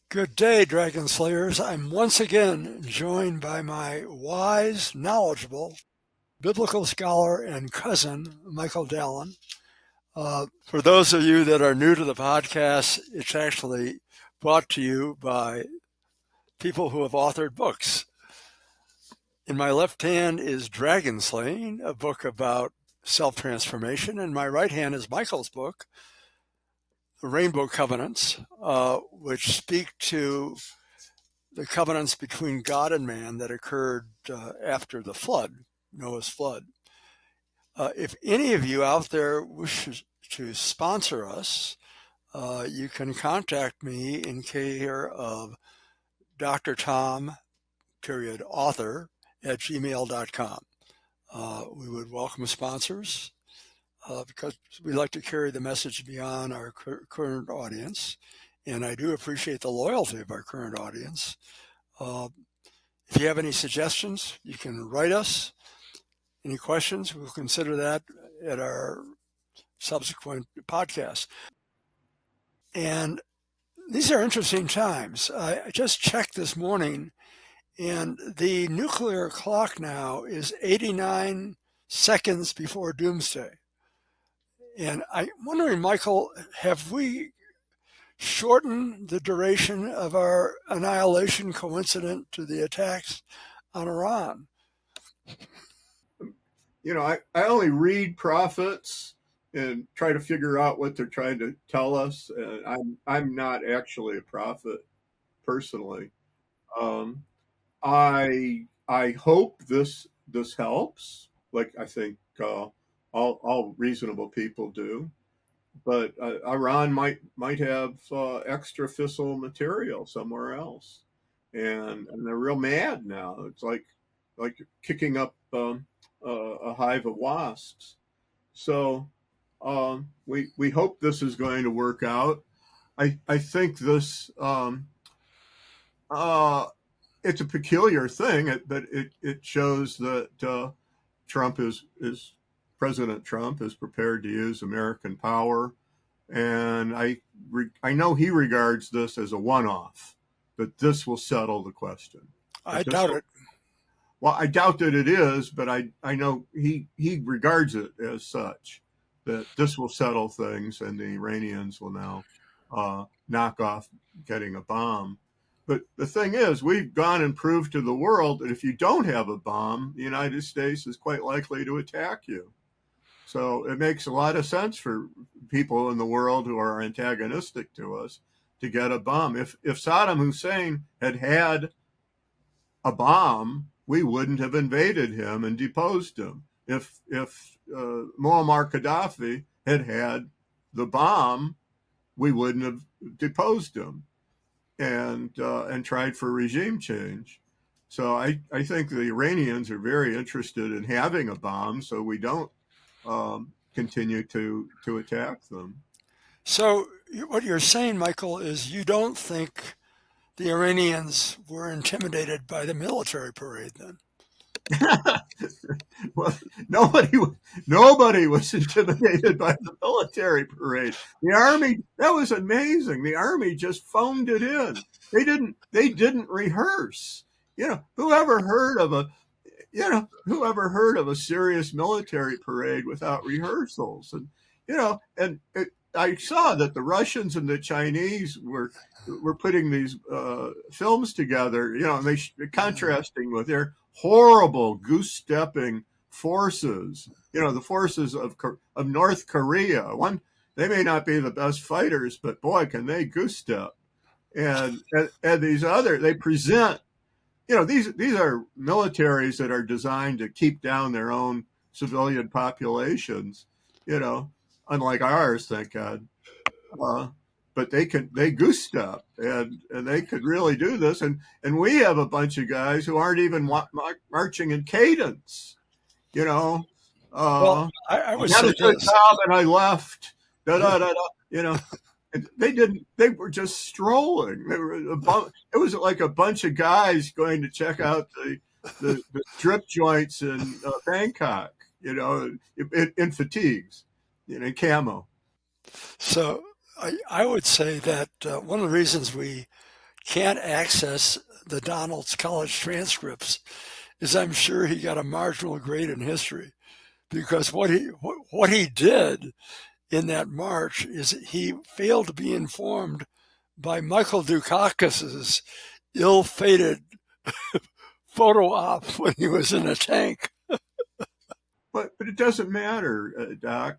Good day, Dragon Slayers. I'm once again joined by my wise, knowledgeable biblical scholar and cousin, Michael Dallen. For those of you that are new to the podcast, it's actually brought to you by people who have authored books. In my left hand is Dragon Slaying, a book about self transformation, and my right hand is Michael's book, The Rainbow Covenants, which speak to the covenants between God and man that occurred after the flood, Noah's flood. If any of you out there wishes to sponsor us, you can contact me in care of Dr. Tom, period, author at gmail.com. We would welcome sponsors because we like to carry the message beyond our current audience. And I do appreciate the loyalty of our current audience. If you have any suggestions, you can write us. Any questions, we'll consider that at our subsequent podcast. And these are interesting times. I just checked this morning, and the nuclear clock now is 89 seconds before doomsday. And I'm wondering, Michael, have we shortened the duration of our annihilation coincident to the attacks on Iran? I only read prophets and try to figure out what they're trying to tell us. And I'm not actually a prophet personally. Um, I hope this helps. Like I think all reasonable people do. But Iran might have extra fissile material somewhere else, and they're real mad now. It's like kicking up a hive of wasps. So we hope this is going to work out. I think this it's a peculiar thing, but it shows that Trump is President Trump is prepared to use American power, and I know he regards this as a one-off, that this will settle the question. I doubt it. Well, I doubt that it is, but I know he regards it as such, that this will settle things and the Iranians will now knock off getting a bomb. But the thing is, we've gone and proved to the world that if you don't have a bomb, the United States is quite likely to attack you. So it makes a lot of sense for people in the world who are antagonistic to us to get a bomb. If Saddam Hussein had a bomb, we wouldn't have invaded him and deposed him. If Muammar Gaddafi had the bomb, we wouldn't have deposed him and tried for regime change. So I think the Iranians are very interested in having a bomb, so we don't continue to attack them. So what you're saying, Michael, is you don't think the Iranians were intimidated by the military parade then? Well, nobody was intimidated by the military parade. The army, that was amazing. The army just phoned it in. They didn't rehearse. Whoever heard of a serious military parade without rehearsals? I saw that the Russians and the Chinese were putting these films together, and they contrasting with their horrible goose-stepping forces. The forces of North Korea. They may not be the best fighters, but boy, can they goose-step. And these they present. These are militaries that are designed to keep down their own civilian populations. Unlike ours, thank God. But they goose step and they could really do this. And we have a bunch of guys who aren't even marching in cadence. Well, I would had say a good this. job and I left. Da, da, da, da, They didn't. They were just strolling. It was like a bunch of guys going to check out the strip joints in Bangkok. In fatigues, camo. So I would say that one of the reasons we can't access the Donald's college transcripts is I'm sure he got a marginal grade in history, because what he did in that march is he failed to be informed by Michael Dukakis's ill-fated photo op when he was in a tank. But it doesn't matter, Doc.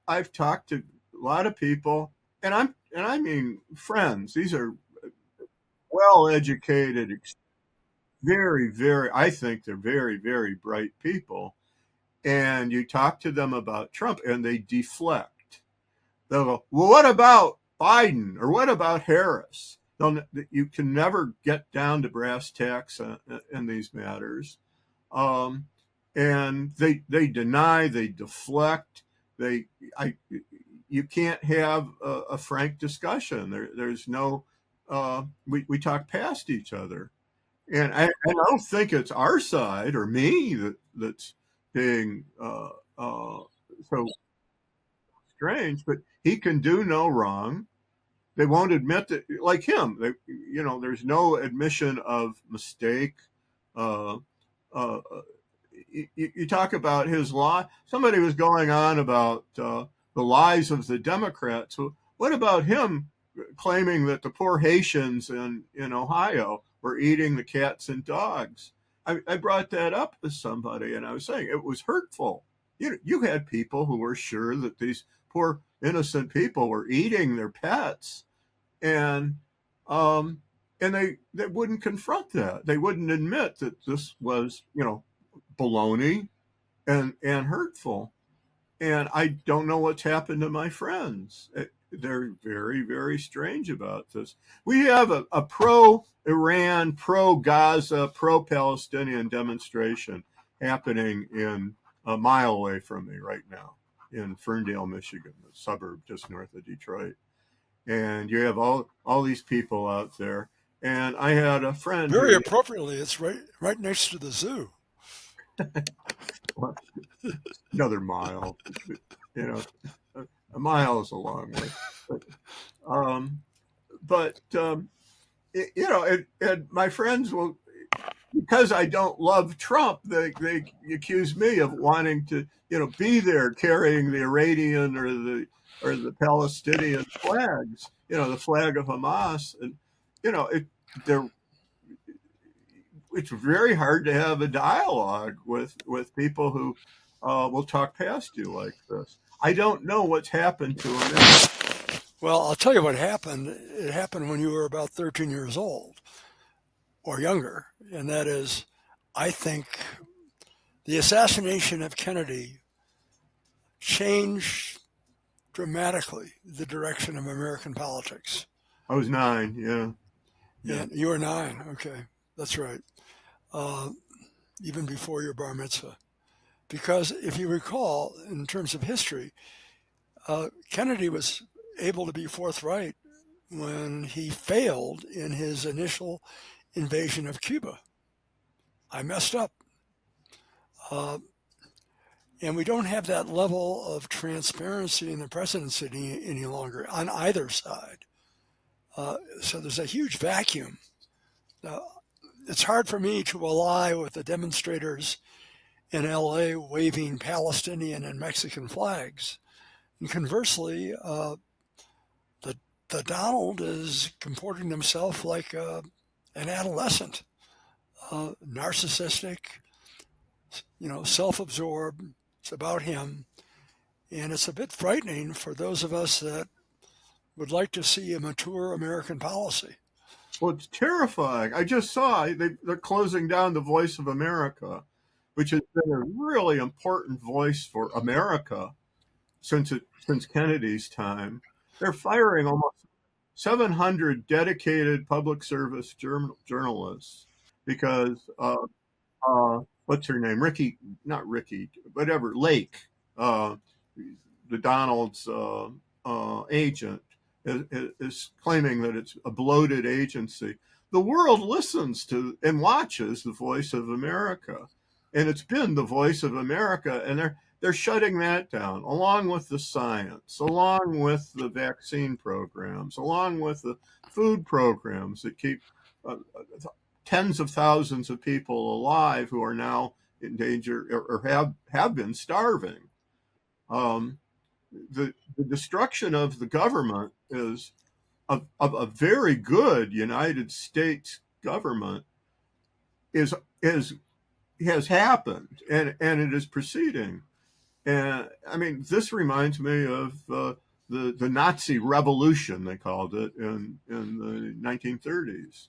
I've talked to a lot of people, and I mean friends. These are well educated, very. I think they're very bright people. And you talk to them about Trump, and they deflect. They'll go, well, what about Biden or what about Harris? You can never get down to brass tacks in these matters. Um, and they deny, they deflect. They, I, you can't have a frank discussion. There's no, we talk past each other. And I don't think it's our side or me that's being so strange, but he can do no wrong. They won't admit that, like him. There's no admission of mistake. Uh, uh, you talk about his lie. Somebody was going on about the lies of the Democrats. Well, what about him claiming that the poor Haitians in Ohio were eating the cats and dogs? I brought that up with somebody, and I was saying it was hurtful. You had people who were sure that these poor innocent people were eating their pets, and um, they wouldn't confront that. They wouldn't admit that this was baloney and hurtful. And I don't know what's happened to my friends. They're very strange about this. We have a pro-Iran, pro-Gaza, pro-Palestinian demonstration happening in a mile away from me right now in Ferndale, Michigan, a suburb just north of Detroit. And you have all these people out there. And I had a friend Very who, appropriately, it's right next to the zoo. another mile, you know, a mile is a long way. Um, but and my friends will, because I don't love Trump, they accuse me of wanting to, be there carrying the Iranian or the Palestinian flags, the flag of Hamas, and they're it's very hard to have a dialogue with people who will talk past you like this. I don't know what's happened to him. Well, I'll tell you what happened. It happened when you were about 13 years old or younger, and that is, I think the assassination of Kennedy changed dramatically the direction of American politics. I was 9. Yeah. And you were 9. Okay, that's right. Uh, Even before your bar mitzvah. Because if you recall, in terms of history, Kennedy was able to be forthright when he failed in his initial invasion of Cuba. I messed up. Uh, and we don't have that level of transparency in the presidency any longer on either side. So there's a huge vacuum. It's hard for me to ally with the demonstrators in LA waving Palestinian and Mexican flags. And conversely, the Donald is comporting himself like an adolescent, narcissistic, self-absorbed. It's about him, and it's a bit frightening for those of us that would like to see a mature American policy. Well, it's terrifying. I just saw they're closing down the Voice of America, which has been a really important voice for America since Kennedy's time. They're firing almost 700 dedicated public service journalists because what's her name? Not Ricky, whatever, Lake, the Donald's agent, is claiming that it's a bloated agency. The world listens to and watches the Voice of America, and it's been the Voice of America, and they're shutting that down, along with the science, along with the vaccine programs, along with the food programs that keep tens of thousands of people alive who are now in danger or have been starving. Um, the destruction of the government is of a very good United States government is has happened, and it is proceeding. And I mean, this reminds me of the Nazi Revolution, they called it in the 1930s.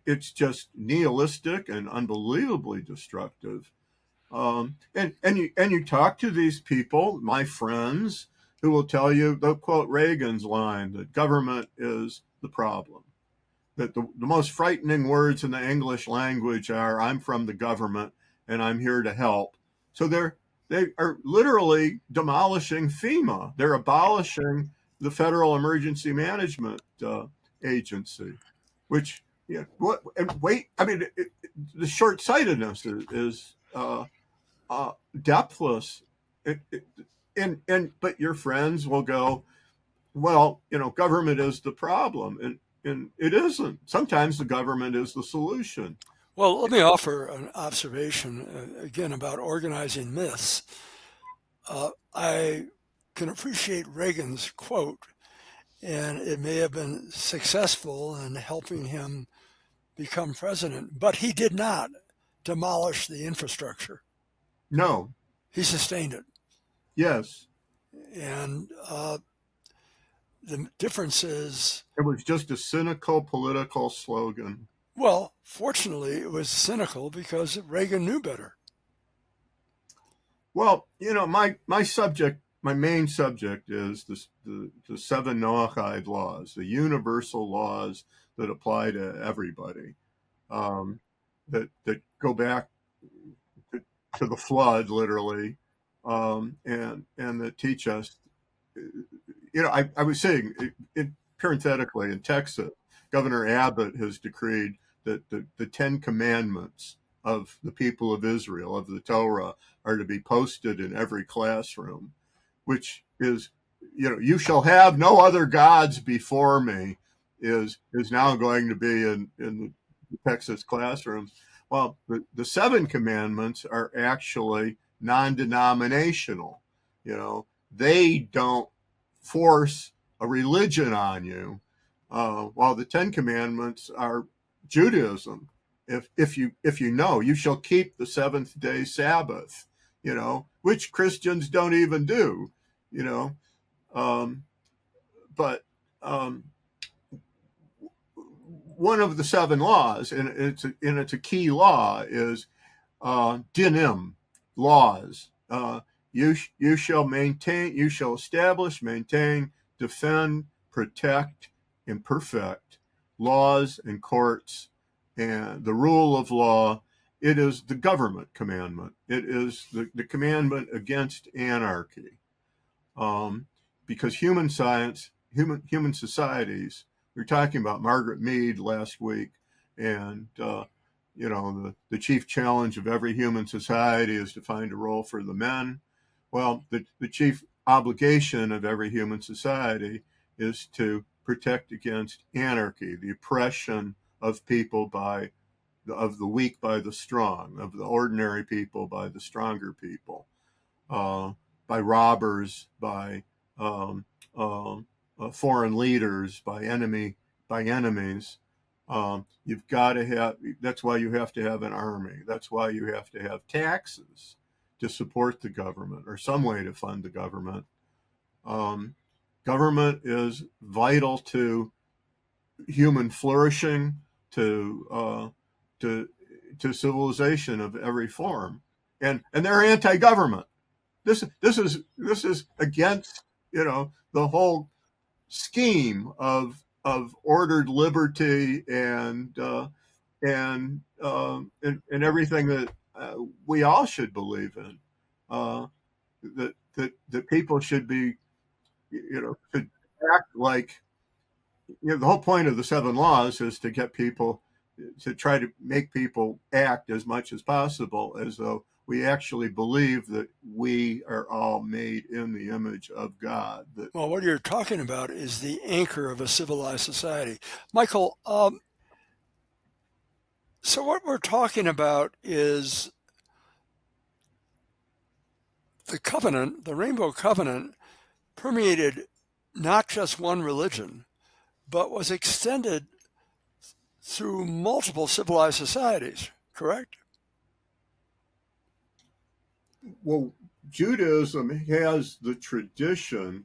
It's just nihilistic and unbelievably destructive. And you talk to these people, my friends, who will tell you, they'll quote Reagan's line that government is the problem. That the most frightening words in the English language are, I'm from the government and I'm here to help. So they are literally demolishing FEMA. They're abolishing the Federal Emergency Management Agency, which, what, and wait, I mean, the short sightedness is depthless. But your friends will go, well, government is the problem, and it isn't. Sometimes the government is the solution. Well, let me offer an observation again about organizing myths. I can appreciate Reagan's quote, and it may have been successful in helping him become president, but he did not demolish the infrastructure. No. He sustained it. Yes. And the difference is, it was just a cynical political slogan. Well, fortunately, it was cynical because Reagan knew better. Well, my main subject is the seven Noachide laws, the universal laws that apply to everybody, that go back to the flood, literally, and that teach us. I was saying, parenthetically, in Texas, Governor Abbott has decreed that the Ten Commandments of the people of Israel, of the Torah, are to be posted in every classroom, which is, you shall have no other gods before me, is now going to be in the Texas classrooms. Well, the Seven Commandments are actually non-denominational. They don't force a religion on you, while the Ten Commandments are Judaism. If you know, you shall keep the seventh day Sabbath, which Christians don't even do, but one of the seven laws, and it's a key law, is dinim, laws. You shall maintain, you shall establish, maintain, defend, protect, and perfect laws and courts and the rule of law. It is the government commandment. It is the commandment against anarchy. Because human science, human societies, we were talking about Margaret Mead last week, and the chief challenge of every human society is to find a role for the men. Well, the chief obligation of every human society is to protect against anarchy, the oppression of people of the weak by the strong, of the ordinary people by the stronger people, by robbers, by foreign leaders, by enemies. You've got to have. That's why you have to have an army. That's why you have to have taxes to support the government, or some way to fund the government. Government is vital to human flourishing, to civilization of every form, and they're anti-government. This is against the whole scheme of ordered liberty and everything that we all should believe in. That people should be, should act like. The whole point of the seven laws is to get people, to try to make people act as much as possible as though we actually believe that we are all made in the image of God. That Well, what you're talking about is the anchor of a civilized society. Michael, so what we're talking about is the covenant, the Rainbow Covenant, permeated not just one religion, but was extended through multiple civilized societies, correct? well, Judaism has the tradition,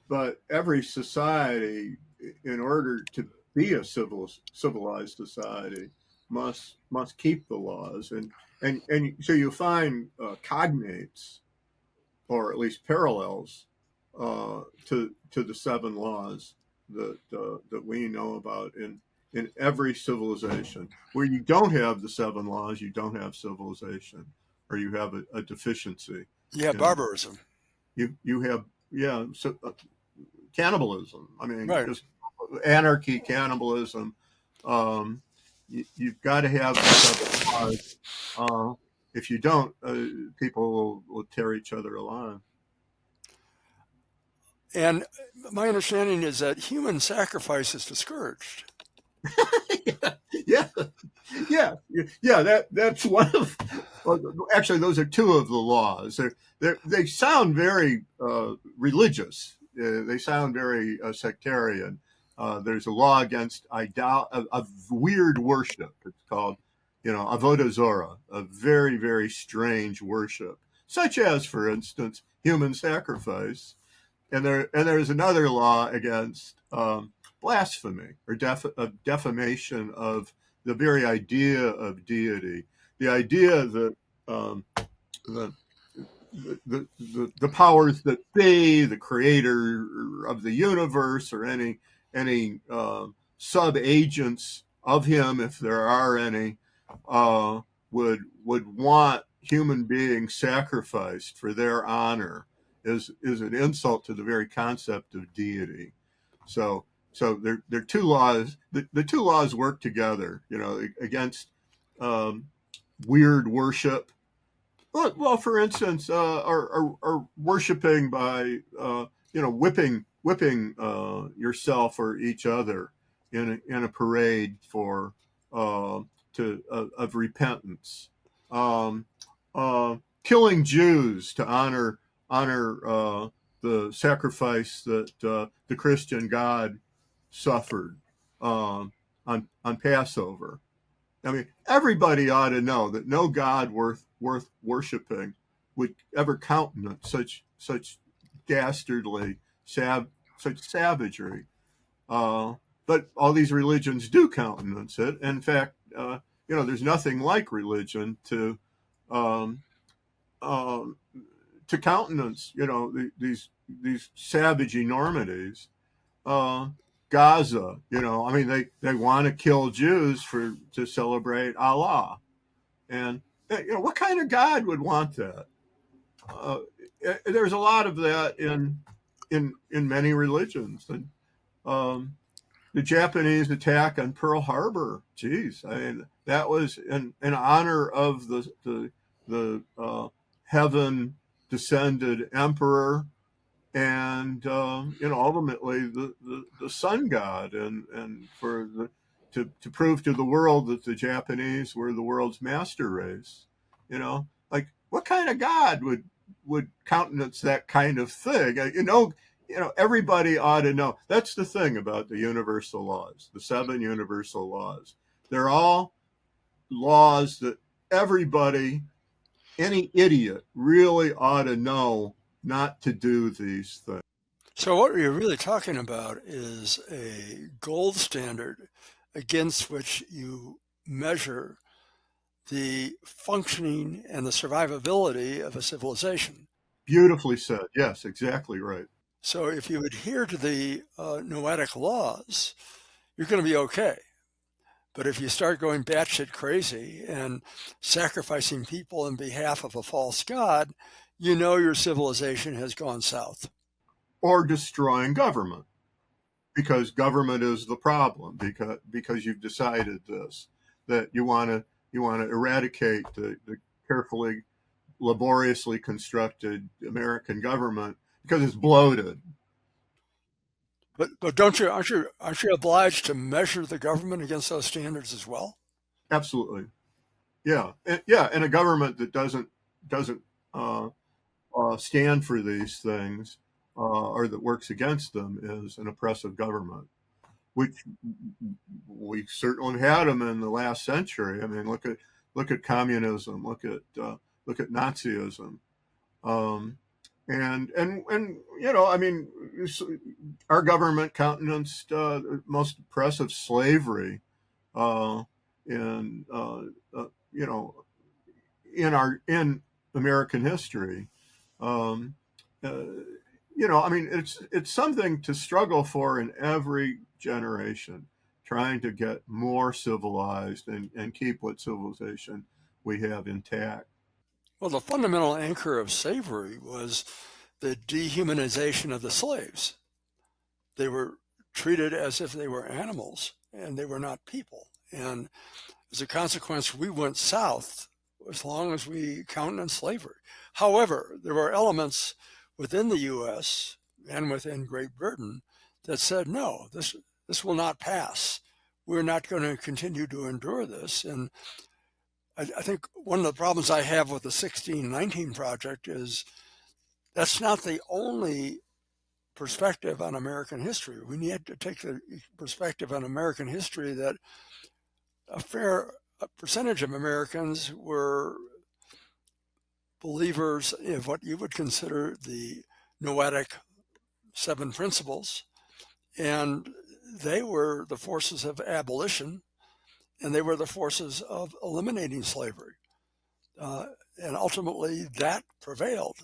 but every society, in order to be a civilized society, must keep the laws, and so you find cognates, or at least parallels, to the seven laws that we know about in every civilization. Where you don't have the seven laws, you don't have civilization, or you have a deficiency. Yeah, You know, barbarism. you have, yeah, so, cannibalism. I mean, Right. just anarchy, cannibalism. You've got to have the seven laws. Uh, if you don't, people will tear each other alive. And my understanding is that human sacrifice is discouraged. Yeah, yeah, yeah. That's one of. Well, actually, those are two of the laws. They sound very religious. They sound very sectarian. There's a law against of weird worship. It's called, avodah zorah, a very, very strange worship, such as, for instance, human sacrifice. And there's another law against blasphemy, or defamation of the very idea of deity, the idea that the, the powers that be, the creator of the universe, or any sub agents of him, if there are any, uh, would want human beings sacrificed for their honor, is an insult to the very concept of deity. So they're two laws. The two laws work together, against um, weird worship. Well, for instance, are worshiping by whipping yourself or each other in a parade for of repentance, um, killing Jews to honor the sacrifice that the Christian God suffered on Passover. I mean, everybody ought to know that no God worth worshiping would ever countenance such dastardly such savagery. But all these religions do countenance it. In fact, there's nothing like religion um, um, to countenance, these savage enormities. uh, Gaza, I mean, they want to kill Jews to celebrate Allah, and what kind of God would want that? Uh, there's a lot of that in many religions, and the Japanese attack on Pearl Harbor. Geez, I mean, that was in honor of the heaven descended emperor, and ultimately the sun god, and to prove to the world that the Japanese were the world's master race. Like, what kind of god would countenance that kind of thing? Everybody ought to know. That's the thing about the universal laws, the seven universal laws. They're all laws that everybody, any idiot, really ought to know not to do these things. So, what you're really talking about is a gold standard against which you measure the functioning and the survivability of a civilization. Beautifully said. Yes, exactly right. So, if you adhere to the noetic laws, you're going to be okay. But if you start going batshit crazy and sacrificing people in behalf of a false god, you know your civilization has gone south. Or destroying government, because government is the problem, because you've decided this, that you want to eradicate carefully, laboriously constructed American government because it's bloated. But don't you aren't you obliged to measure the government against those standards as well? Absolutely, yeah, yeah, and a government that doesn't uh, stand for these things or that works against them is an oppressive government, which we certainly had them in the last century. I mean, look at communism, look at Nazism, um, and I mean, our government countenanced most oppressive slavery uh, in you know in American history. Um, uh, I mean, it's something to struggle for in every generation, trying to get more civilized and keep what civilization we have intact. Well, the fundamental anchor of slavery was the dehumanization of the slaves. They were treated as if they were animals and they were not people. And as a consequence, we went south as long as we countenanced slavery. However, there were elements within the U.S. and within Great Britain that said, no, this will not pass. We're not going to continue to endure this. And I think one of the problems I have with the 1619 project is that's not the only perspective on American history. We need to take the perspective on American history that a fair percentage of Americans were believers in what you would consider the Noetic seven principles, and they were the forces of abolition, and they were the forces of eliminating slavery. And ultimately, that prevailed.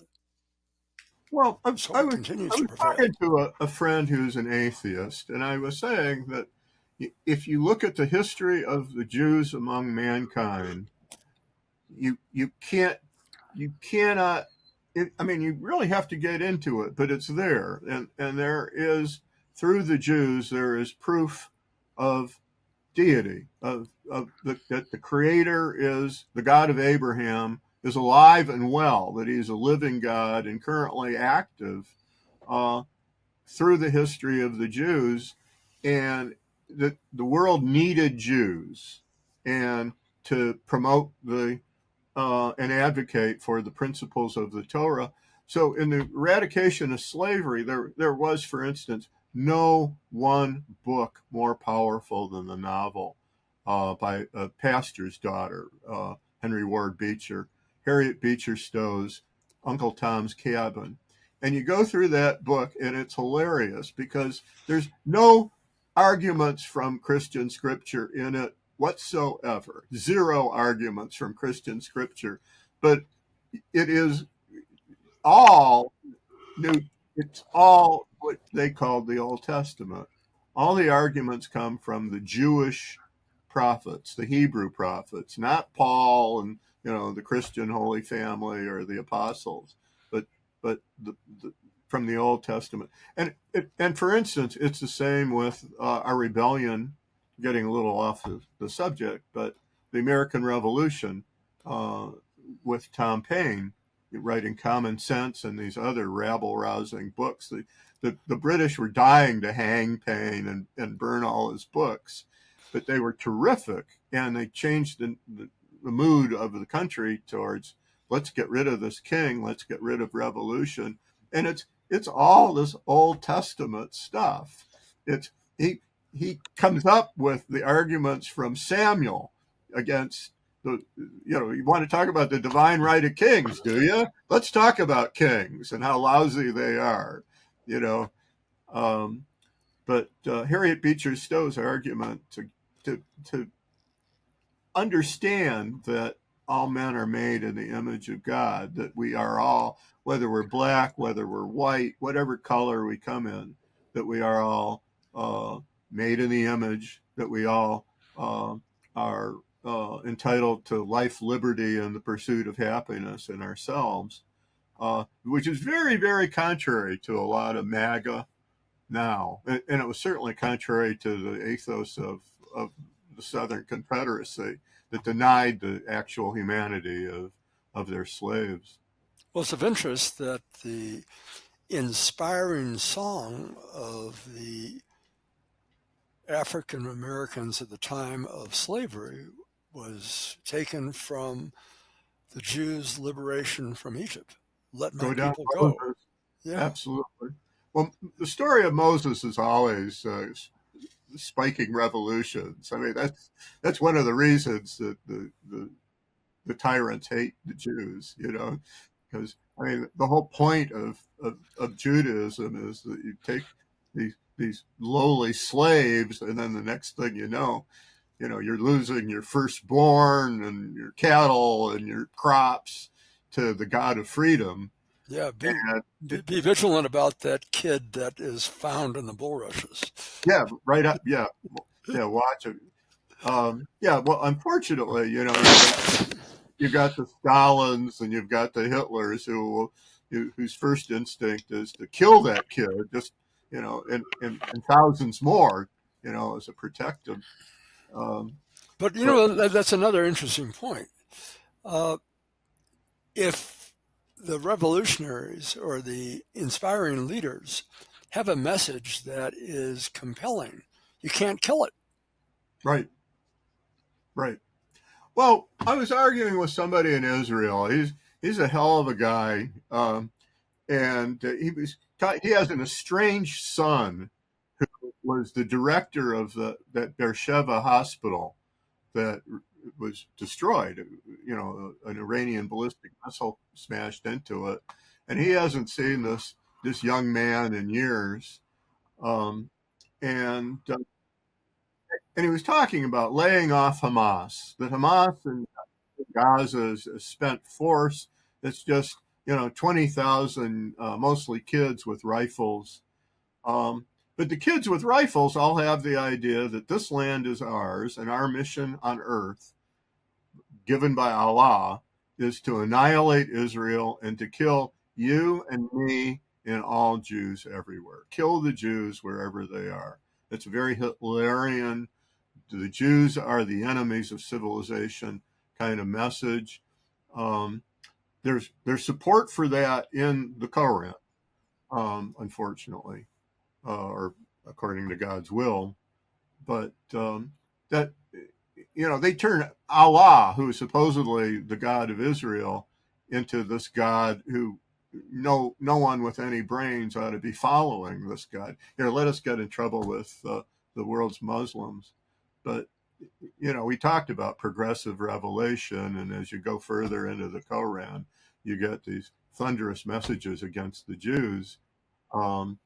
Well, So it continues I to was prevail. talking to a friend who's an atheist, and I was saying that if you look at the history of the Jews among mankind, you can't you cannot. I mean, you really have to get into it, but it's there, and there is through the Jews there is proof of deity that the Creator is the God of Abraham is alive and well, that He's a living God and currently active uh, through the history of the Jews, and that the world needed Jews and to promote the and advocate for the principles of the Torah. So, in the eradication of slavery, there was, for instance, no one book more powerful than the novel by a pastor's daughter, Henry Ward Beecher, Harriet Beecher Stowe's Uncle Tom's Cabin. And you go through that book, and it's hilarious because there's no arguments from Christian scripture in it whatsoever. Zero arguments from Christian scripture, but it is all new. It's all what they called the Old Testament. All the arguments come from the Jewish prophets, the Hebrew prophets, not Paul and the Christian Holy Family or the apostles, but the from the Old Testament. And for instance, it's the same with our rebellion. Getting a little off the subject, but the American Revolution with Tom Paine writing Common Sense and these other rabble-rousing books. The British were dying to hang Paine and burn all his books, but they were terrific, and they changed the mood of the country towards let's get rid of this king, let's get rid of revolution, and it's all this Old Testament stuff. It's he comes up with the arguments from Samuel against you want to talk about the divine right of kings, do you? Let's talk about kings and how lousy they are, you know. Um, but Harriet Beecher Stowe's argument to understand that all men are made in the image of God, that we are all, whether we're black, whether we're white, whatever color we come in, that we are all made in the image, that we all are entitled to life, liberty, and the pursuit of happiness in ourselves, which is very, very contrary to a lot of MAGA now. And it was certainly contrary to the ethos of the Southern Confederacy that denied the actual humanity of of their slaves. Well, it's of interest that the inspiring song of the African Americans at the time of slavery was taken from the Jews' liberation from Egypt. Let my Go down people go. Moses. Yeah, Absolutely. Well, the story of Moses is always spiking revolutions. I mean, that's one of the reasons that the tyrants hate the Jews, because I mean, the whole point of Judaism is that you take these lowly slaves, and then the next thing you're losing your firstborn and your cattle and your crops to the God of freedom. yeah. And Be vigilant about that kid that is found in the bulrushes. yeah, right up, yeah, yeah. Watch it. Yeah, well, unfortunately, you've got the Stalins and you've got the Hitlers whose first instinct is to kill that kid, just and thousands more, as a protective. Um, But but that's another interesting point. Uh, if the revolutionaries or the inspiring leaders have a message that is compelling, you can't kill it. right, right. Well, I was arguing with somebody in Israel. He's a hell of a guy, and he has an estranged son who was the director of that Beersheba hospital that was destroyed. An Iranian ballistic missile smashed into it, and he hasn't seen this young man in years. Um, and and he was talking about laying off Hamas. That Hamas in Gaza is a spent force. It's just 20,000, mostly kids with rifles. But the kids with rifles all have the idea that this land is ours, and our mission on earth, given by Allah, is to annihilate Israel and to kill you and me and all Jews everywhere. Kill the Jews wherever they are. It's a very Hitlerian, the Jews are the enemies of civilization kind of message. Um, there's support for that in the Quran, unfortunately, or according to God's will. But that they turn Allah, who is supposedly the God of Israel, into this God who no one with any brains ought to be following this God. Let us get in trouble with the world's Muslims, but we talked about progressive revelation, and as you go further into the Quran, you get these thunderous messages against the Jews, um,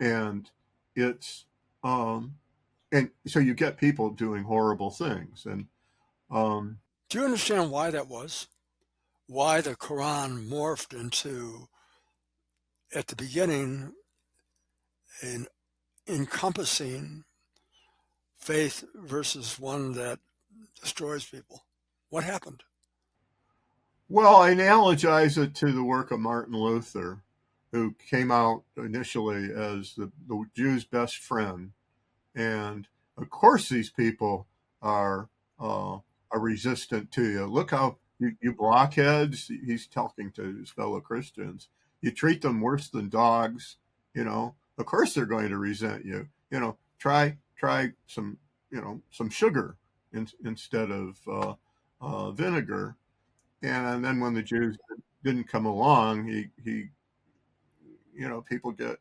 and it's and so you get people doing horrible things, and um, Do you understand why that was? Why the Quran morphed into, at the beginning, an encompassing faith versus one that destroys people? What happened? well, I analogize it to the work of Martin Luther, who came out initially as the Jew's best friend. And of course, these people are uh, are resistant to you. Look how you blockheads. He's talking to his fellow Christians. You treat them worse than dogs. Of course they're going to resent you. Try some sugar instead of vinegar. And then when the Jews didn't come along, he people get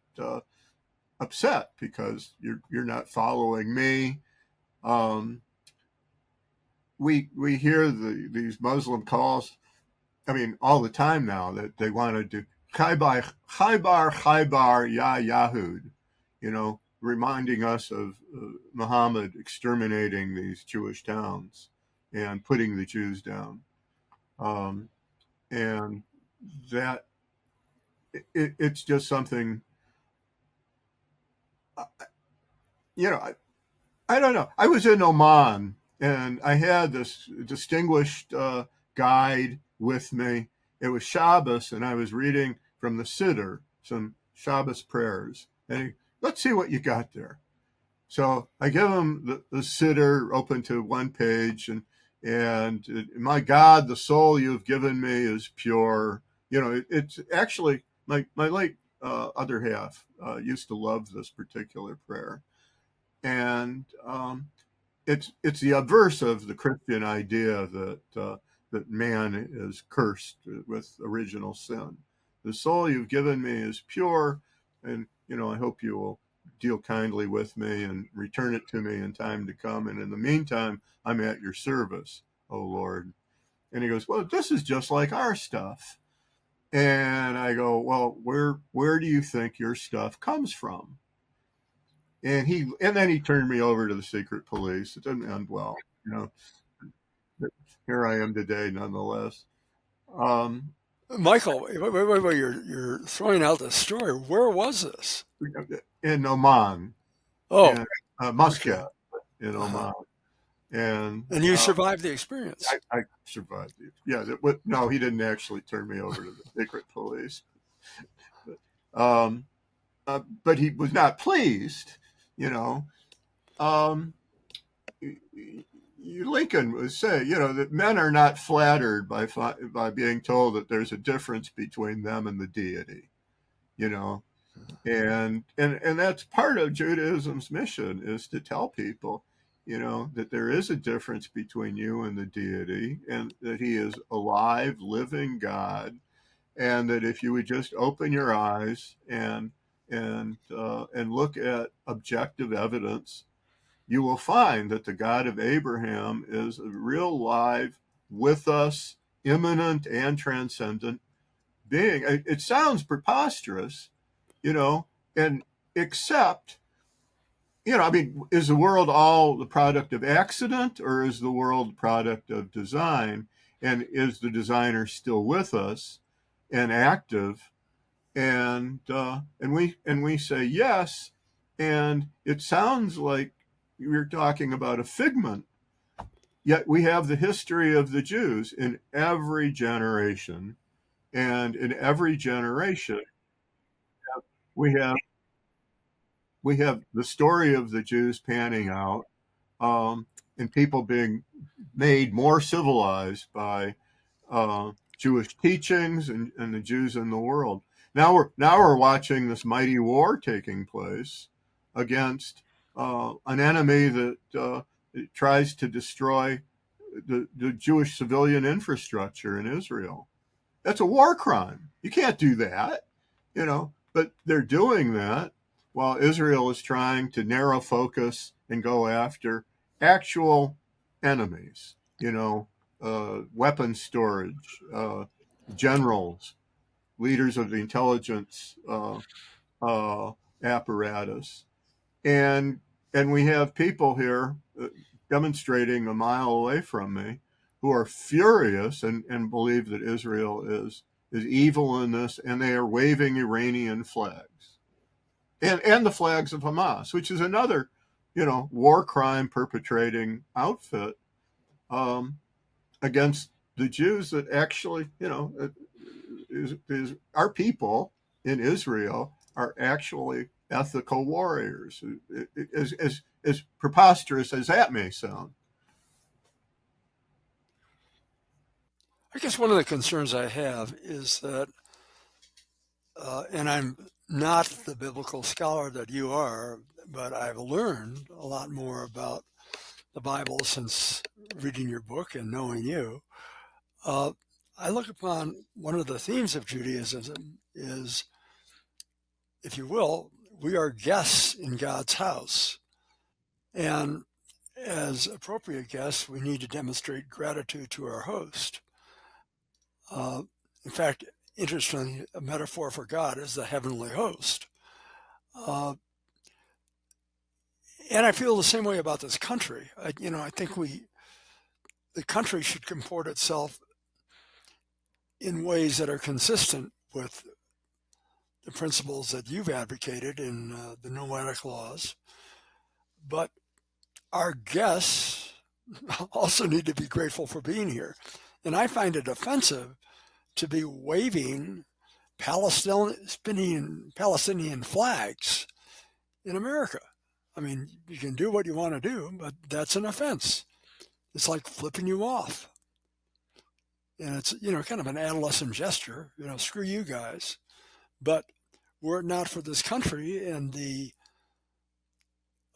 upset because you're not following me. Um, we hear these Muslim calls. I mean, all the time now that they want to do Khaybar, Khaybar, Khaybar, Ya Yahud. Reminding us of Muhammad exterminating these Jewish towns and putting the Jews down. Um, and that it's just something. uh, I don't know. I was in Oman and I had this distinguished guide with me. It was Shabbos, and I was reading from the Siddur, some Shabbos prayers. And let's see what you got there. So I give him the Siddur open to one page, and And my God, the soul you've given me is pure. It's actually my late other half used to love this particular prayer, and it's the obverse of the Christian idea that man is cursed with original sin. The soul you've given me is pure, and I hope you will deal kindly with me and return it to me in time to come. And in the meantime, I'm at your service, O Lord. And he goes, well, this is just like our stuff. And I go, well, where do you think your stuff comes from? And then he turned me over to the secret police. It didn't end well, you know. Here I am today, nonetheless. Um, Michael, wait, you're throwing out the story. Where was this? in Oman, Oh, in okay. Muscat, in Uh-huh. Oman, and And you survived the experience. I survived it. Yeah, no, he didn't actually turn me over to the secret police, um, but he was not pleased, you know. Um, Lincoln would say, that men are not flattered by being told that there's a difference between them and the deity, you know, and that's part of Judaism's mission, is to tell people, that there is a difference between you and the deity, and that he is alive, living God, and that if you would just open your eyes and look at objective evidence, you will find that the God of Abraham is a real live, with us, immanent and transcendent being. It sounds preposterous, you know, and except, I mean, is the world all the product of accident, or is the world the product of design? And is the designer still with us and active? And we say yes, and it sounds like you're talking about a figment. Yet we have the history of the Jews in every generation, and in every generation we have we have the story of the Jews panning out, and people being made more civilized by Jewish teachings, and the Jews in the world. Now we're watching this mighty war taking place against an enemy that tries to destroy the Jewish civilian infrastructure in Israel. That's a war crime. You can't do that, but they're doing that while Israel is trying to narrow focus and go after actual enemies, weapons storage, generals, leaders of the intelligence uh, apparatus. And we have people here demonstrating a mile away from me who are furious and believe that Israel is evil in this, and they are waving Iranian flags and the flags of Hamas, which is another, war crime perpetrating outfit um, against the Jews that actually, is our people in Israel are actually ethical warriors, as preposterous as that may sound. I guess one of the concerns I have is that, and I'm not the biblical scholar that you are, but I've learned a lot more about the Bible since reading your book and knowing you. Uh, I look upon one of the themes of Judaism is, if you will, we are guests in God's house. And as appropriate guests, we need to demonstrate gratitude to our host. Uh, in fact, interestingly, a metaphor for God is the heavenly host. Uh, and I feel the same way about this country. I think the country should comport itself in ways that are consistent with the principles that you've advocated in the Noachic laws. But our guests also need to be grateful for being here. And I find it offensive to be waving Palestinian flags in America. I mean, you can do what you want to do, but that's an offense. It's like flipping you off. And it's, kind of an adolescent gesture, screw you guys. But were it not for this country and the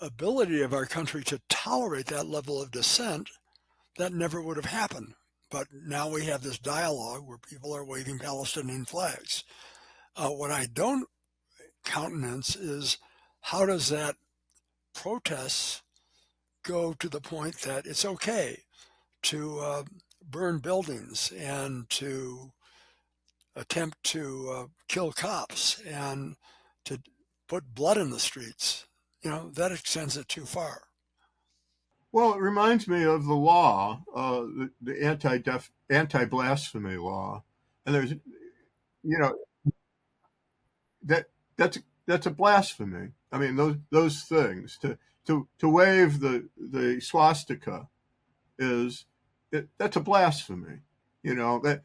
ability of our country to tolerate that level of dissent, that never would have happened. But now we have this dialogue where people are waving Palestinian flags. What I don't countenance is how does that protest go to the point that it's okay to burn buildings and to attempt to kill cops and to put blood in the streets. That extends it too far. Well, it reminds me of the law, the anti-blasphemy law, and there's, you know, that that's a blasphemy. I mean, those things to wave the swastika that's a blasphemy.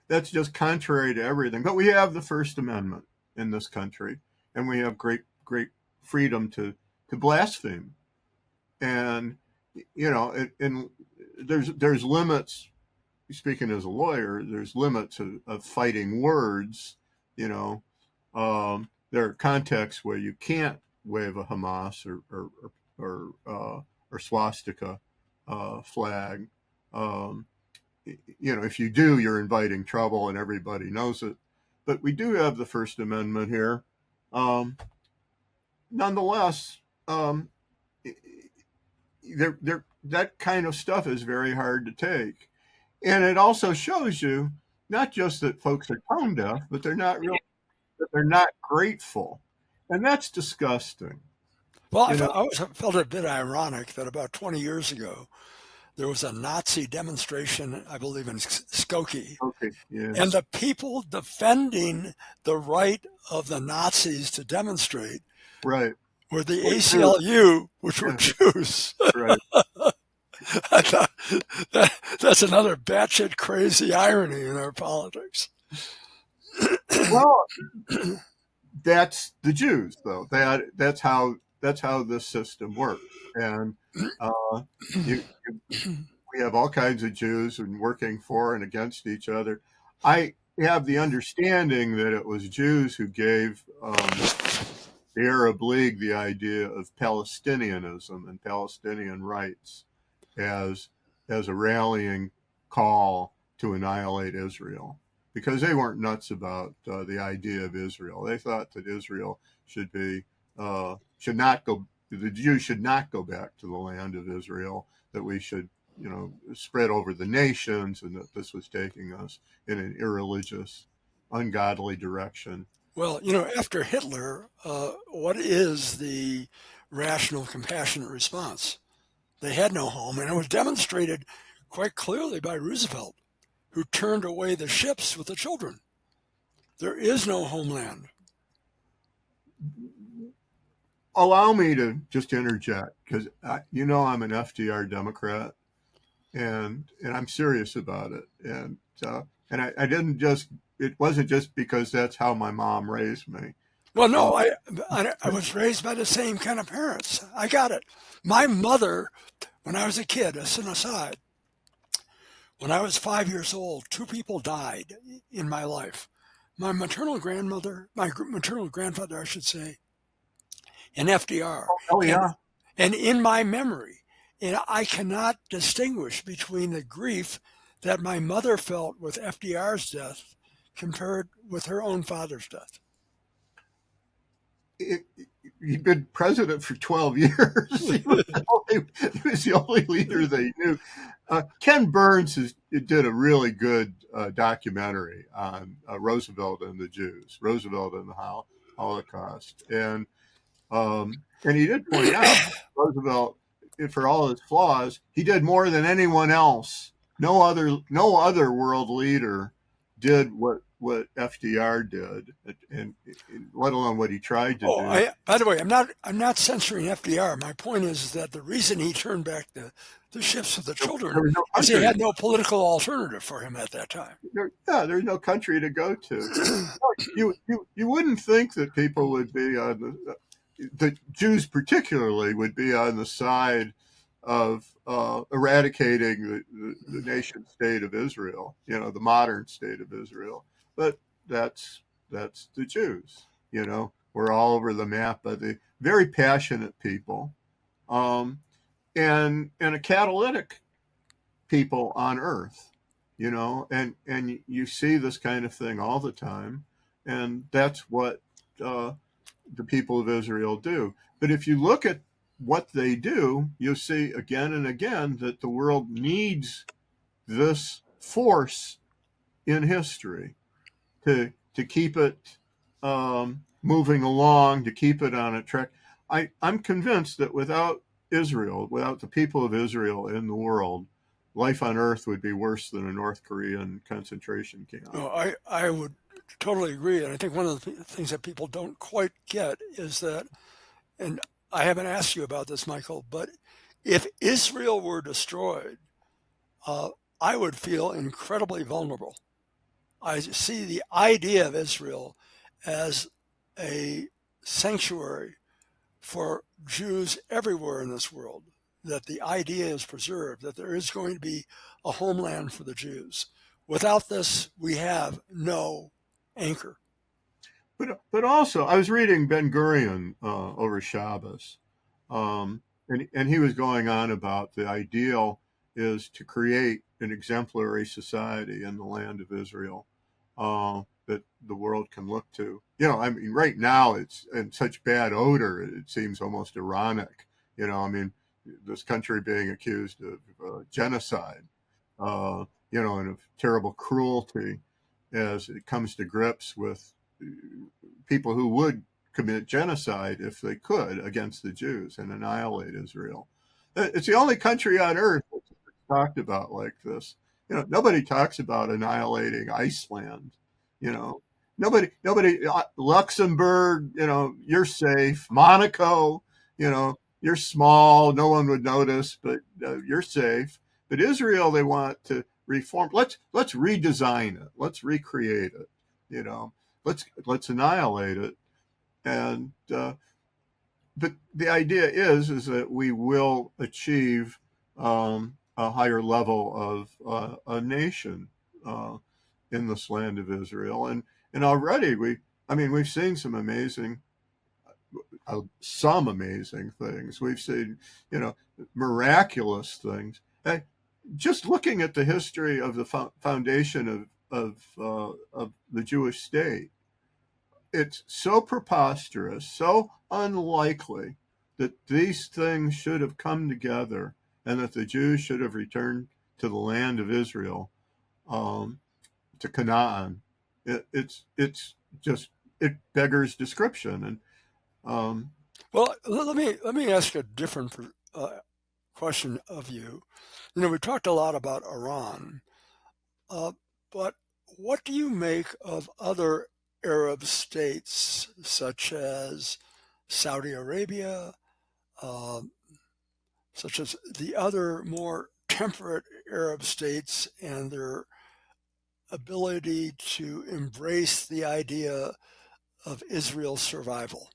That's just contrary to everything. But we have the First Amendment in this country, and we have great freedom to blaspheme. And and there's limits. Speaking as a lawyer, there's limits of fighting words. There are contexts where you can't wave a Hamas or swastika flag. If you do, you're inviting trouble, and everybody knows it. But we do have the First Amendment here. Nonetheless, that kind of stuff is very hard to take, and it also shows you not just that folks are tone deaf, but that they're not grateful, and that's disgusting. Well, I always felt it a bit ironic that about 20 years ago, there was a Nazi demonstration, I believe, in Skokie. Okay, yeah. And the people defending the right of the Nazis to demonstrate Right. were the ACLU, which were Jews. Right. I thought that's another batshit crazy irony in our politics. Well, that's the Jews, though. That's how this system works, and we have all kinds of Jews and working for and against each other. I have the understanding that it was Jews who gave the Arab League the idea of Palestinianism and Palestinian rights as a rallying call to annihilate Israel, because they weren't nuts about the idea of Israel. They thought that Israel should not go. The Jews should not go back to the land of Israel. That we should, spread over the nations, and that this was taking us in an irreligious, ungodly direction. Well, after Hitler, what is the rational, compassionate response? They had no home, and it was demonstrated quite clearly by Roosevelt, who turned away the ships with the children. There is no homeland. Allow me to just interject, because I'm an FDR Democrat, and I'm serious about it, and I didn't just. It wasn't just because that's how my mom raised me. Well, no, I was raised by the same kind of parents. I got it. My mother, when I was a kid, as an aside, when I was 5 years old, 2 people died in my life. My maternal grandfather, I should say, and FDR. Oh yeah. And in my memory, and I cannot distinguish between the grief that my mother felt with FDR's death compared with her own father's death. He'd been president for 12 years. He was the only leader they knew. Ken Burns did a really good documentary on Roosevelt and the Jews, Roosevelt and the Holocaust. And he did point out Roosevelt, for all his flaws, he did more than anyone else. No other world leader did what FDR did, and let alone what he tried to do. By the way, I'm not censoring FDR. My point is that the reason he turned back the ships with the children is he had no political alternative for him at that time. There's no country to go to. You wouldn't think that people would be on the Jews particularly would be on the side of eradicating the nation state of Israel, the modern state of Israel. But that's that's the Jews. We're all over the map, but the very passionate people, um, and a catalytic people on Earth. And you see this kind of thing all the time, and that's what uh, the people of Israel do. But if you look at what they do, you'll see again and again that the world needs this force in history to keep it moving along, to keep it on a track. I'm convinced that without Israel, without the people of Israel in the world, life on Earth would be worse than a North Korean concentration camp. No, I would totally agree. And I think one of the things that people don't quite get is that, and I haven't asked you about this, Michael, but if Israel were destroyed, uh, I would feel incredibly vulnerable. I see the idea of Israel as a sanctuary for Jews everywhere in this world, that the idea is preserved, that there is going to be a homeland for the Jews. Without this, we have no anchor. But also, I was reading Ben Gurion over Shabbos, and he was going on about the ideal is to create an exemplary society in the land of Israel that the world can look to. I mean, right now it's in such bad odor, it seems almost ironic. I mean, this country being accused of genocide, and of terrible cruelty as it comes to grips with people who would commit genocide if they could against the Jews and annihilate Israel. It's the only country on earth that's talked about like this. Nobody talks about annihilating Iceland. You know, nobody, Luxembourg, you're safe. Monaco, you're small. No one would notice, but you're safe. But Israel, they want to reform. Let's redesign it. Let's recreate it. You know, let's annihilate it. And but the idea is that we will achieve a higher level of a nation uh, in this land of Israel, and already we've seen some amazing things. We've seen miraculous things. Just looking at the history of the foundation of the Jewish state, it's so preposterous, so unlikely that these things should have come together and that the Jews should have returned to the land of Israel, um, to Canaan. It's just it beggars description. And Well, let me ask a different question of you. We talked a lot about Iran, uh, but what do you make of other Arab states such as Saudi Arabia, uh, such as the other more temperate Arab states and their ability to embrace the idea of Israel's survival?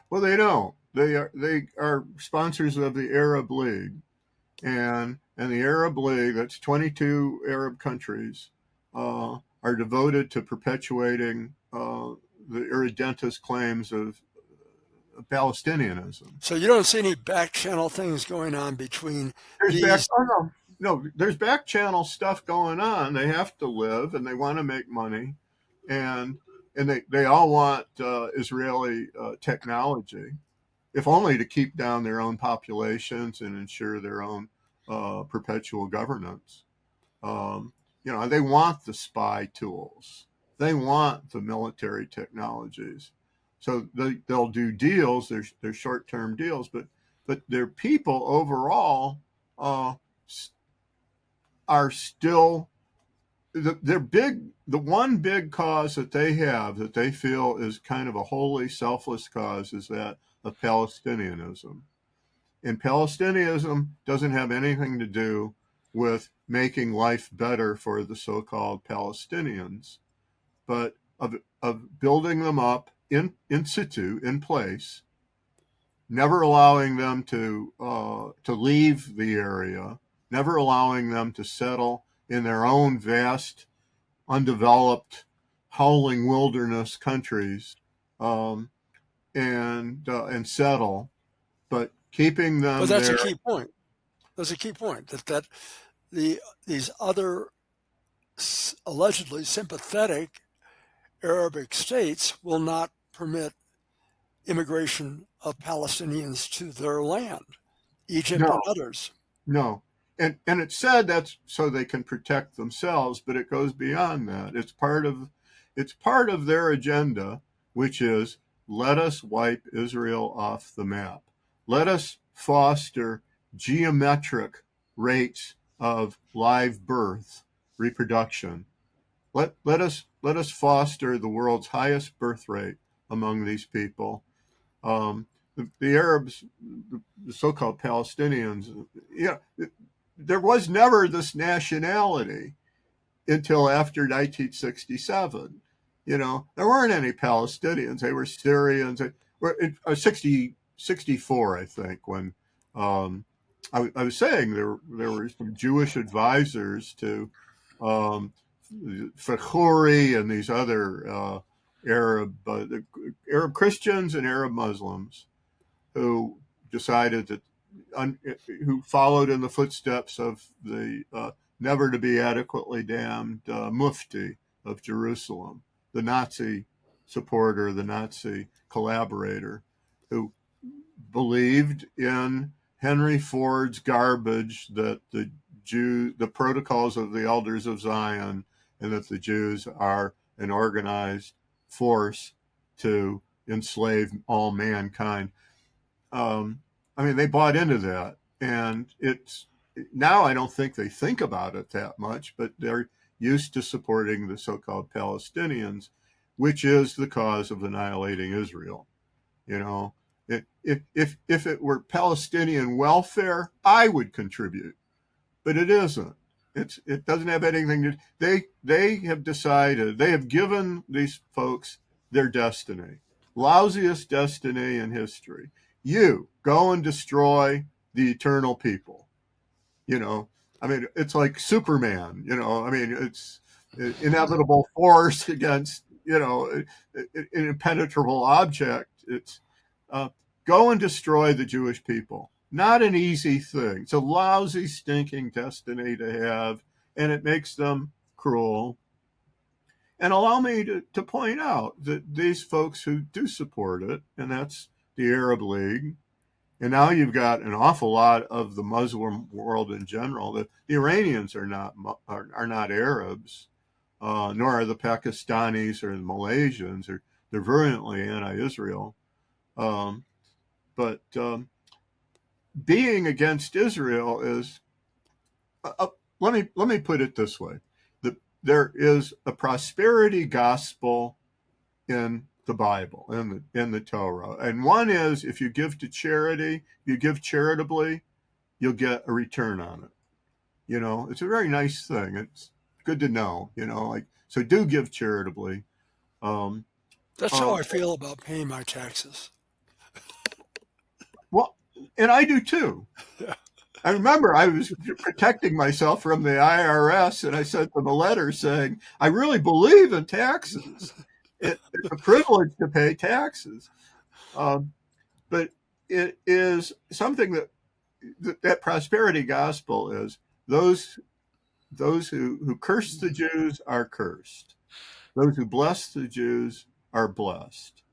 well, they don't. They are sponsors of the Arab League, and the Arab League, that's 22 Arab countries, are devoted to perpetuating the irredentist claims of Palestinianism. So you don't see any back channel things going on between There's back these. oh no there's back channel stuff going on. They have to live and they want to make money, and they all want Israeli technology, if only to keep down their own populations and ensure their own perpetual governance. They want the spy tools. They want the military technologies. So they'll do deals. They're short-term deals, but their people overall uh, are still the one big cause that they have that they feel is kind of a wholly selfless cause is that of Palestinianism. And Palestinianism doesn't have anything to do with making life better for the so-called Palestinians, but of building them up in situ, in place, never allowing them to leave the area, never allowing them to settle in their own vast, undeveloped, howling wilderness countries, um, and settle, but keeping But them that's a there. key point. That's a key point that the these other allegedly sympathetic Arabic states will not permit immigration of Palestinians to their land, Egypt and No, others. no. And it's said that's so they can protect themselves, but it goes beyond that. It's part of their agenda, which is let us wipe Israel off the map. Let us foster geometric rates of live birth, reproduction. Let us foster the world's highest birth rate among these people. The Arabs, the so-called Palestinians, there was never this nationality until after 1967. There weren't any Palestinians. They were Syrians. They were in 64, I think, when I was saying there were some Jewish advisors to um, Fakhuri and these other Arab Christians and Arab Muslims who decided that who followed in the footsteps of the never to be adequately damned Mufti of Jerusalem, the Nazi supporter, the Nazi collaborator, who believed in Henry Ford's garbage that the protocols of the elders of Zion, and that the Jews are an organized force to enslave all mankind. um, I mean, they bought into that, and it's now I don't think they think about it that much, but they're used to supporting the so-called Palestinians, which is the cause of annihilating Israel. You know, if it were Palestinian welfare, I would contribute, but it isn't. It doesn't have anything to. They have decided, they have given these folks their destiny, lousiest destiny in history. You go and destroy the eternal people. You know, I mean, it's like Superman. I mean, it's inevitable force against an impenetrable object. It's uh, go and destroy the Jewish people. Not an easy thing. It's a lousy, stinking destiny to have, and it makes them cruel. And allow me to point out that these folks who do support it, and that's the Arab League, and now you've got an awful lot of the Muslim world in general. The Iranians are not Arabs, nor are the Pakistanis or the Malaysians. They're virulently anti-Israel. Um, but being against Israel is. Let me put it this way: there is a prosperity gospel in the Bible, in the Torah, and one is if you give to charity, you give charitably, you'll get a return on it. It's a very nice thing. It's good to know. Like, so do give charitably. Um, That's how uh, I feel about paying my taxes. well, and I do too. Yeah. I remember I was protecting myself from the IRS, and I sent them a letter saying, I really believe in taxes. It's a privilege to pay taxes. Um, but it is something that prosperity gospel is those who curse the Jews are cursed. Those who bless the Jews are blessed.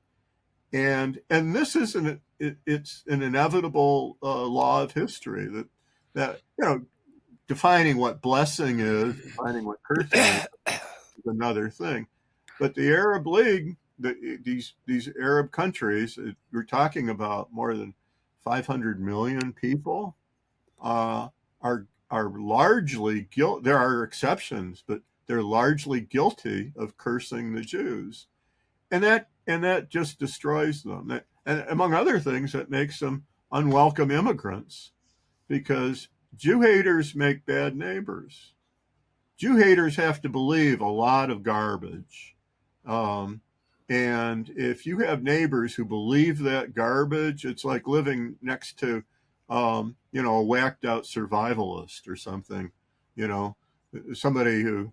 And this is it's an inevitable law of history that defining what blessing is, defining what cursing is another thing. But the Arab League, these Arab countries, we're talking about more than 500 million people, are largely guilty. There are exceptions, but they're largely guilty of cursing the Jews, and that just destroys them. And among other things, that makes them unwelcome immigrants because Jew haters make bad neighbors. Jew haters have to believe a lot of garbage. Um, And if you have neighbors who believe that garbage, it's like living next to, a whacked out survivalist or something, you know, somebody who,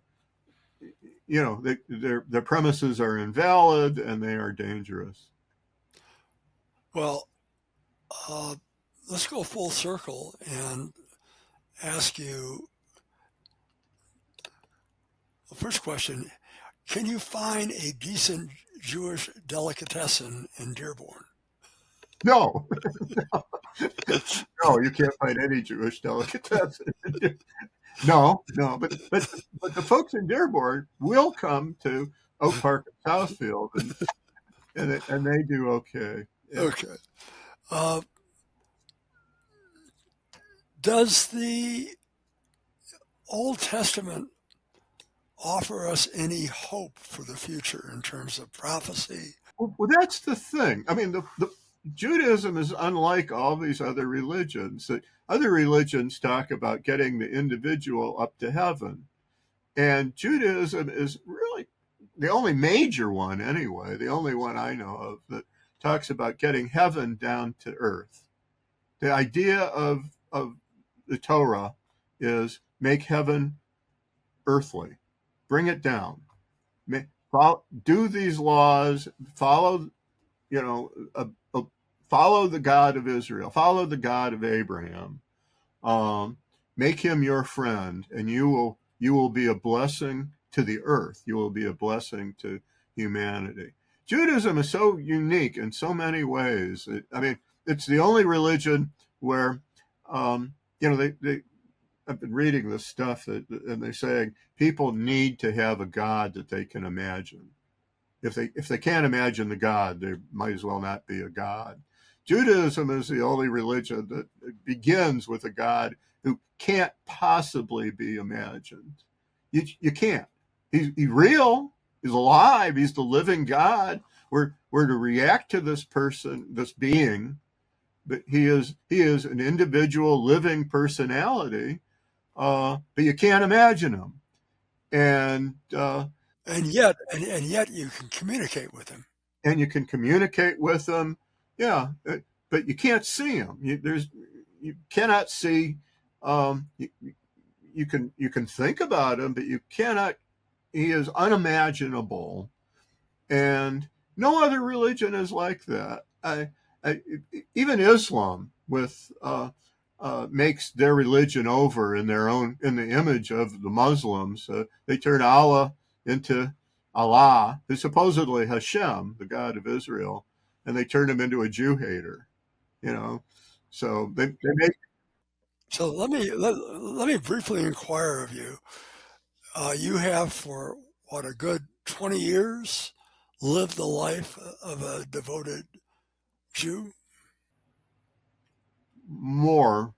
their premises are invalid and they are dangerous. Well, uh, let's go full circle and ask you the first question. Can you find a decent Jewish delicatessen in Dearborn? No, no, you can't find any Jewish delicatessen. No, but the folks in Dearborn will come to Oak Park and Southfield, and they do okay. Yeah. Okay. Uh, does the Old Testament offer us any hope for the future in terms of prophecy? Well, that's the thing. I mean, the Judaism is unlike all these other religions. Other religions talk about getting the individual up to heaven, and Judaism is really the only major one, anyway, the only one I know of that talks about getting heaven down to earth. The idea of the Torah is make heaven earthly, bring it down, do these laws, follow, you know, follow the God of Israel, follow the God of Abraham, um, make him your friend, and you will be a blessing to the earth. You will be a blessing to humanity. Judaism is so unique in so many ways. I mean, it's the only religion where, they I've been reading this stuff and they're saying people need to have a God that they can imagine. If they can't imagine the God, there might as well not be a God. Judaism is the only religion that begins with a God who can't possibly be imagined. You can't. He's real. He's alive. He's the living God. We're to react to this person, this being, but he is an individual living personality. But you can't imagine him, and And yet you can communicate with him. you can communicate with him. Yeah, but you can't see him. You cannot see. You can think about him, but you cannot. He is unimaginable, and no other religion is like that. I even Islam makes their religion over in the image of the Muslims. They turn Allah into Allah, who's supposedly Hashem, the God of Israel, and they turn him into a Jew hater. You know, so they make So let me briefly inquire of you. You have for what, a good 20 years lived the life of a devoted Jew? more.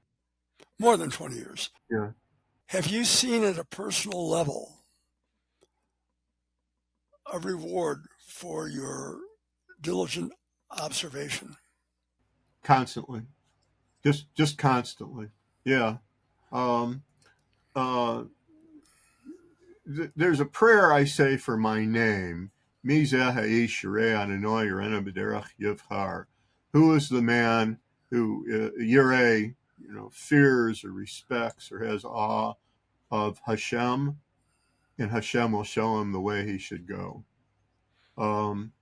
More than 20 years. Yeah, Have you seen at a personal level a reward for your diligent observation? constantly, just constantly. Yeah. Um, uh, there's a prayer I say for my name. Who is the man who yireh, fears or respects or has awe of Hashem, and Hashem will show him the way he should go. Um,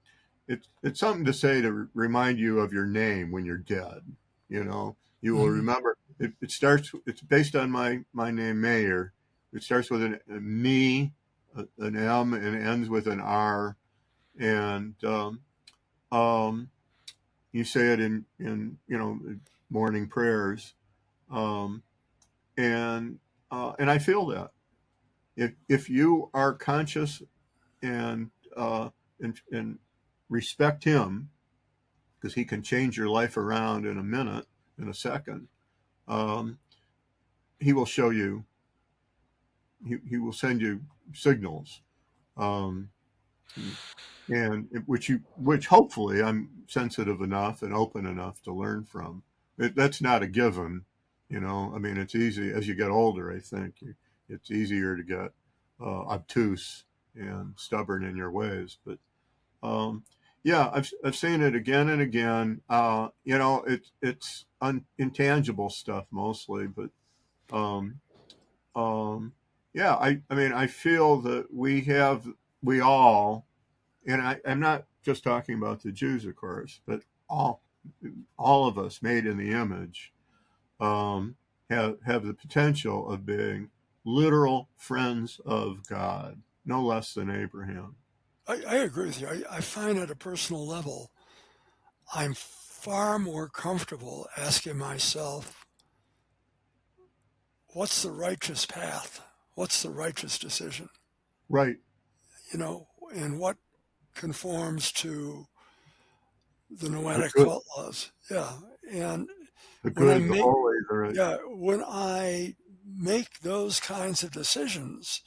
it's something to say to remind you of your name when you're dead. You will Mhm. remember. It starts. It's based on my name Mayer. It starts with a me, an M, and ends with an R. And um, you say it in morning prayers, um, and I feel that if you are conscious and and respect Him, because He can change your life around in a minute, in a second. Um, he will show you. He will send you signals, um, and which hopefully I'm sensitive enough and open enough to learn from. That's not a given. I mean, it's easy as you get older. I think it's easier to get obtuse and stubborn in your ways, but Um, yeah, I've seen it again and again. It's intangible stuff mostly, but um, um, yeah, I mean, I feel that we all, and I'm not just talking about the Jews, of course, but all all of us made in the image um, have the potential of being literal friends of God, no less than Abraham. I agree with you. I find at a personal level, I'm far more comfortable asking myself, what's the righteous path? What's the righteous decision? Right. And what conforms to the The Noahic good, fault laws. Yeah. And the when I good, the make, holy, the right. yeah, when I make those kinds of decisions,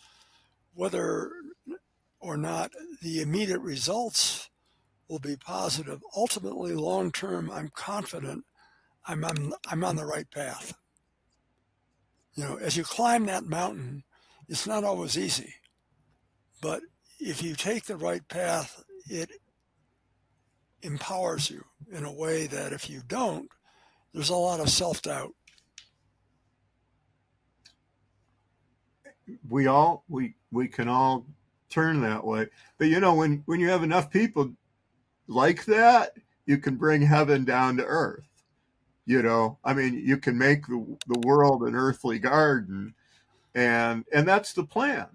whether or not the immediate results will be positive, ultimately, long term, I'm confident I'm on the right path. As you climb that mountain, it's not always easy, but if you take the right path, it empowers you in a way that if you don't, there's a lot of self doubt. We can all turn that way. But when you have enough people like that, you can bring heaven down to earth. I mean, you can make the world an earthly garden, and that's the plan.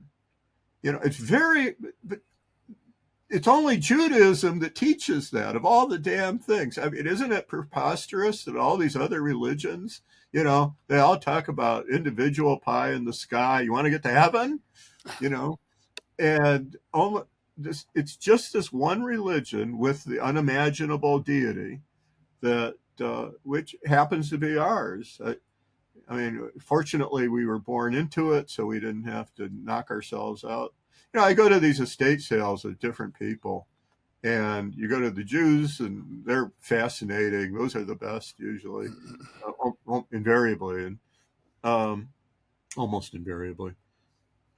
It's very, but it's only Judaism that teaches that of all the damn things. I mean, isn't it preposterous that all these other religions, they all talk about individual pie in the sky. You want to get to heaven, you know, and it's just this one religion with the unimaginable deity that which happens to be ours. I mean, fortunately, we were born into it, so we didn't have to knock ourselves out. I go to these estate sales of different people, and you go to the Jews, and they're fascinating. Those are the best usually, invariably, and um, almost invariably.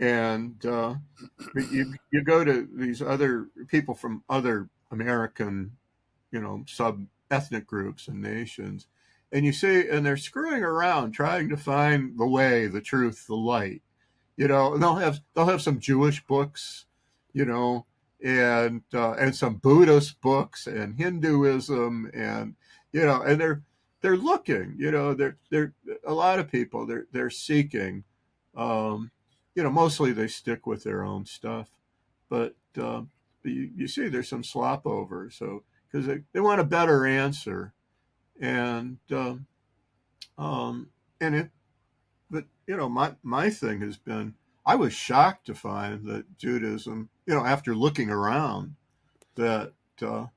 And but you go to these other people from other American, sub ethnic groups and nations, and you see, and they're screwing around trying to find the way, the truth, the light. And they'll have some Jewish books, you know, and some Buddhist books and Hinduism, and they're looking, they're a lot of people they're seeking, um, mostly they stick with their own stuff, but you see there's some slop over, so because they want a better answer, and um, and it but my thing has been, I was shocked to find that Judaism, after looking around, that that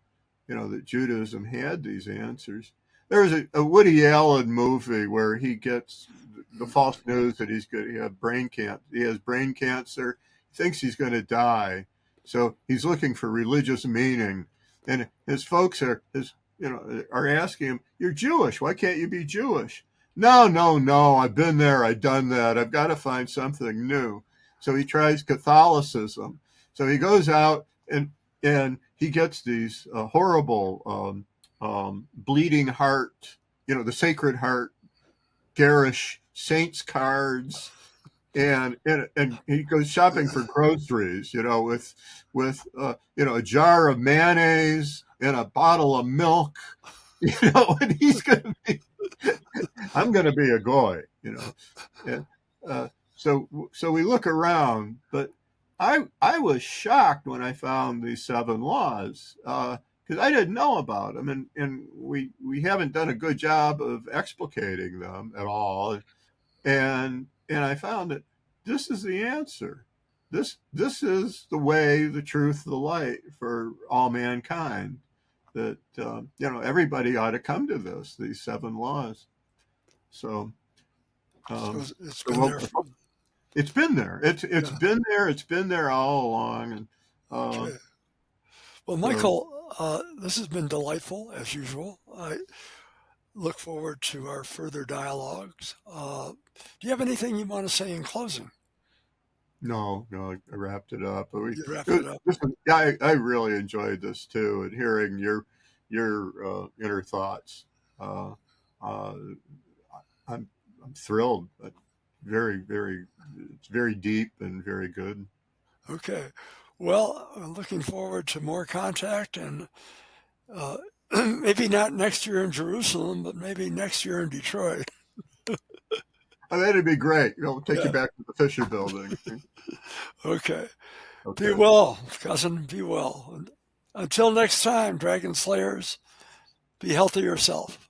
Judaism had these answers. There was a Woody Allen movie where he gets the false news that he's going to have brain cancer. He has brain cancer. He thinks he's going to die, so he's looking for religious meaning. And his folks are asking him, "You're Jewish. Why can't you be Jewish?" No, no, no. I've been there. I've done that. I've got to find something new. So he tries Catholicism. So he goes out and he gets these horrible bleeding heart, the Sacred Heart, garish saints cards, and he goes shopping for groceries, with a jar of mayonnaise and a bottle of milk, and I'm gonna be a goy, and so we look around, but I was shocked when I found these 7 laws, because I didn't know about them, and we haven't done a good job of explicating them at all, and I found that this is the answer. This is the way, the truth, the light for all mankind. That everybody ought to come to these 7 laws. So, So um, it's so been there. it's been there. It's Yeah. been there. It's been there all along. And Okay. Well, so Michael, this has been delightful as usual. I look forward to our further dialogues. Do you have anything you want to say in closing? No, no, I wrapped it up. But You wrapped it up. I really enjoyed this too, and hearing your inner thoughts. Uh, uh, I'm I'm thrilled. But it's very deep and very good. Okay. Well, I'm looking forward to more contact and uh, maybe not next year in Jerusalem, but maybe next year in Detroit. I mean, it'd be great. We'll take you Yeah. back to the Fisher Building. Okay. Be Okay. well, cousin. Be well. And until next time, Dragon Slayers, be healthy yourself.